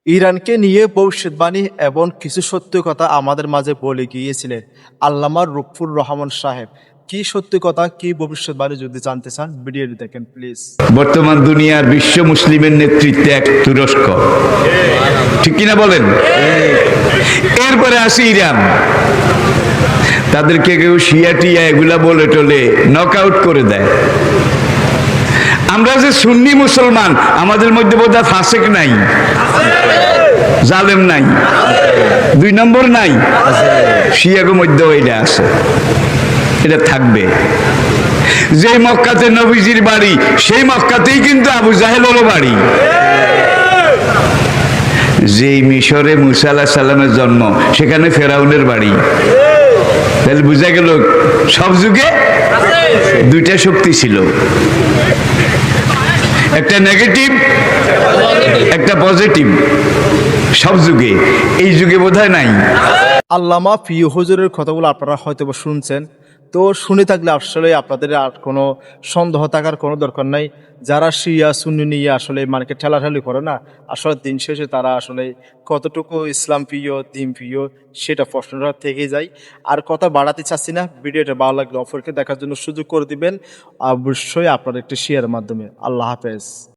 ইরানকে নিয়ে ভবিষ্যৎবাণী এবং কিছু সত্য কথা আমাদের মাঝে বলে গিয়েছিলেন আল্লামা রুকফুর রহমান সাহেব। কি সত্য কথা, কি ভবিষ্যৎবাণী যদি জানতে চান ভিডিওটি দেখেন প্লিজ। বর্তমান দুনিয়ার বিশ্ব মুসলিমের নেতৃত্বে এক তুরস্ক, ঠিক কিনা বলেন? এরপরে আসি ইরান। তাদেরকে কেউ শিয়া টিয়া এগুলা বলে টলে নক আউট করে দেয়। আমরা যে সুন্নি মুসলমান, আমাদের মধ্যে বোধহয় ফাসেক নাই, জালেম নাই, 2 নম্বর নাই, শিয়াগো মধ্যেও এটা আছে, এটা থাকবে। যে মক্কাতে নবীজির বাড়ি, সেই মক্কাতেই কিন্তু আবু জাহেলেরও বাড়ি। যেই মিশরে মুসা আলাইহিস সালামের জন্ম, সেখানে ফেরাউনের বাড়ি। তাহলে বুঝা গেল সব যুগে 2টা শক্তি ছিল, একটা নেগেটিভ, একটা পজিটিভ, সব যুগে। এই যুগে বোধহয় নাই। আল্লামা প্রিয় হুজুরের কথাগুলো আপনারা হয়তো বা শুনছেন, তো শুনে থাকলে আসলে আপনাদের আর কোনো সন্দেহ থাকার কোনো দরকার নাই। যারা শিয়া সুন্নি নিয়ে আসলে মার্কেট ঠেলাঠালি করে না, আসলে দিন শেষে তারা আসলে কতটুকু ইসলাম প্রিয়, দিন প্রিয়, সেটা প্রশ্নটা থেকে যায়। আর কথা বাড়াতে চাচ্ছি না, ভিডিওটা ভালো লাগলে অপরকে দেখার জন্য সুযোগ করে দিবেন, অবশ্যই আপনার একটি শেয়ারের মাধ্যমে। আল্লাহ হাফেজ।